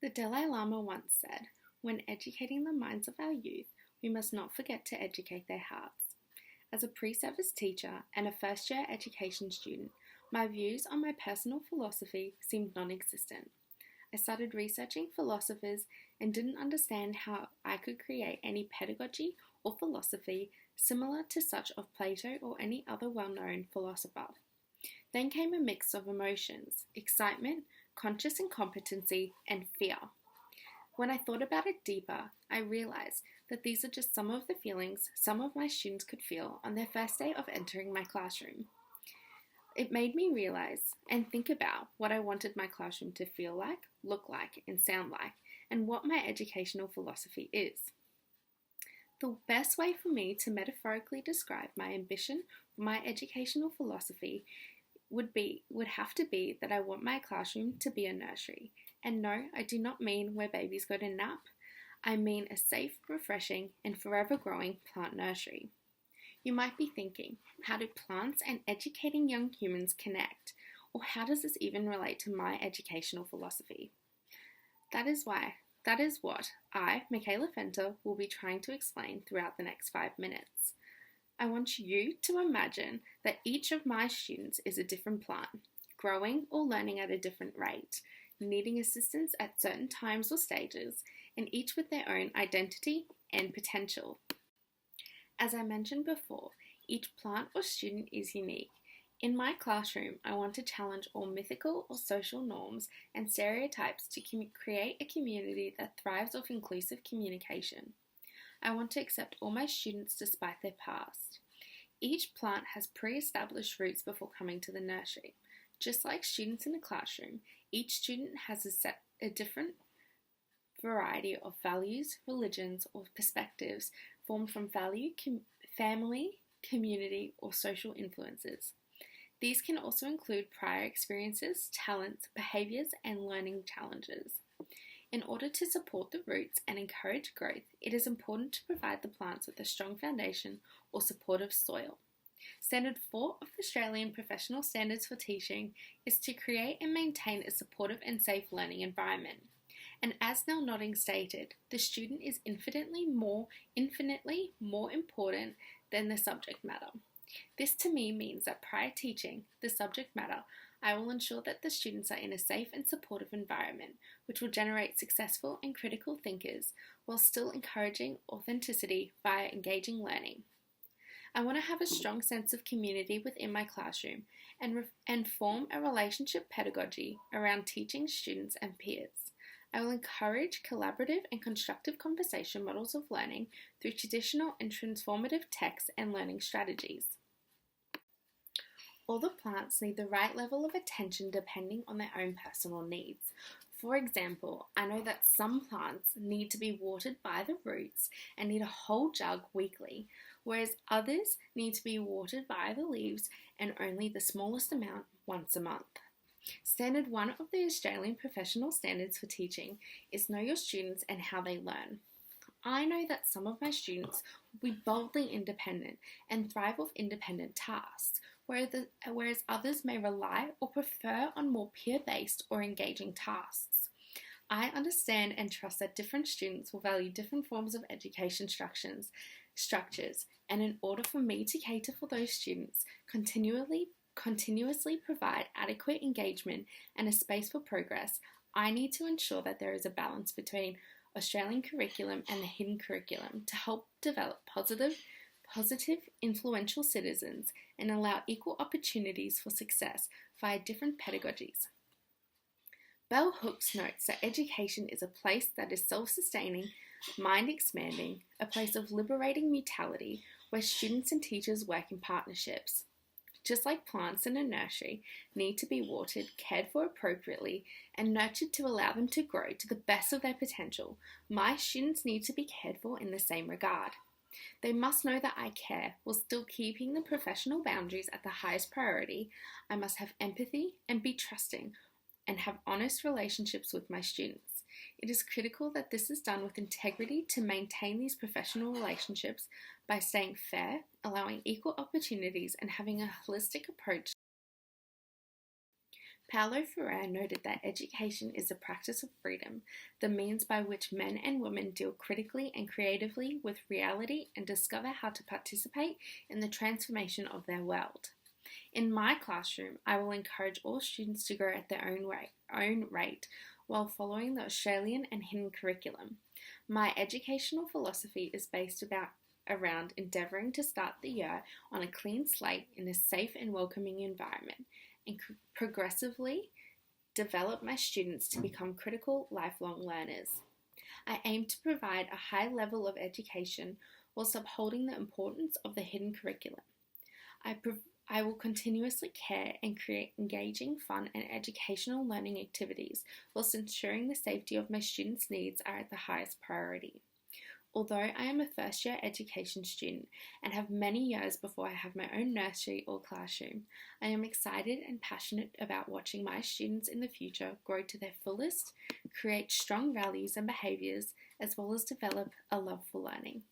The Dalai Lama once said, "When educating the minds of our youth, we must not forget to educate their hearts." As a pre-service teacher and a first-year education student, my views on my personal philosophy seemed non-existent. I started researching philosophers and didn't understand how I could create any pedagogy or philosophy similar to such of Plato or any other well-known philosopher. Then came a mix of emotions: excitement, conscious incompetency, and fear. When I thought about it deeper, I realized that these are just some of the feelings some of my students could feel on their first day of entering my classroom. It made me realize and think about what I wanted my classroom to feel like, look like, and sound like, and what my educational philosophy is. The best way for me to metaphorically describe my ambition for my educational philosophy would have to be that I want my classroom to be a nursery. And no, I do not mean where babies go to nap. I mean a safe, refreshing, and forever growing plant nursery. You might be thinking, how do plants and educating young humans connect? Or how does this even relate to my educational philosophy? That is what I, Michaela Fenter, will be trying to explain throughout the next 5 minutes. I want you to imagine that each of my students is a different plant, growing or learning at a different rate, needing assistance at certain times or stages, and each with their own identity and potential. As I mentioned before, each plant or student is unique. In my classroom, I want to challenge all mythical or social norms and stereotypes to create a community that thrives off inclusive communication. I want to accept all my students despite their past. Each plant has pre-established roots before coming to the nursery. Just like students in a classroom, each student has a different variety of values, religions, or perspectives formed from family, community, or social influences. These can also include prior experiences, talents, behaviors, and learning challenges. In order to support the roots and encourage growth, it is important to provide the plants with a strong foundation or supportive soil. Standard 4 of the Australian Professional Standards for Teaching is to create and maintain a supportive and safe learning environment. And as Nell Nodding stated, the student is infinitely more important than the subject matter. This to me means that prior teaching the subject matter, I will ensure that the students are in a safe and supportive environment, which will generate successful and critical thinkers while still encouraging authenticity via engaging learning. I want to have a strong sense of community within my classroom and form a relationship pedagogy around teaching students and peers. I will encourage collaborative and constructive conversation models of learning through traditional and transformative texts and learning strategies. All the plants need the right level of attention depending on their own personal needs. For example, I know that some plants need to be watered by the roots and need a whole jug weekly, whereas others need to be watered by the leaves and only the smallest amount once a month. Standard 1 of the Australian Professional Standards for Teaching is know your students and how they learn. I know that some of my students will be boldly independent and thrive off independent tasks, whereas others may rely or prefer on more peer-based or engaging tasks. I understand and trust that different students will value different forms of education structures, and in order for me to cater for those students, continuously provide adequate engagement and a space for progress, I need to ensure that there is a balance between Australian curriculum and the hidden curriculum to help develop positive, influential citizens and allow equal opportunities for success via different pedagogies. Bell Hooks notes that education is a place that is self-sustaining, mind-expanding, a place of liberating mutuality where students and teachers work in partnerships. Just like plants in a nursery need to be watered, cared for appropriately, and nurtured to allow them to grow to the best of their potential, my students need to be cared for in the same regard. They must know that I care, while still keeping the professional boundaries at the highest priority. I must have empathy and be trusting, and have honest relationships with my students. It is critical that this is done with integrity to maintain these professional relationships by staying fair, allowing equal opportunities, and having a holistic approach. Paulo Freire noted that education is the practice of freedom, the means by which men and women deal critically and creatively with reality and discover how to participate in the transformation of their world. In my classroom, I will encourage all students to grow at their own rate while following the Australian and hidden curriculum. My educational philosophy is based around endeavouring to start the year on a clean slate in a safe and welcoming environment and progressively develop my students to become critical, lifelong learners. I aim to provide a high level of education whilst upholding the importance of the hidden curriculum. I will continuously care and create engaging, fun, and educational learning activities whilst ensuring the safety of my students' needs are at the highest priority. Although I am a first-year education student and have many years before I have my own nursery or classroom, I am excited and passionate about watching my students in the future grow to their fullest, create strong values and behaviours, as well as develop a love for learning.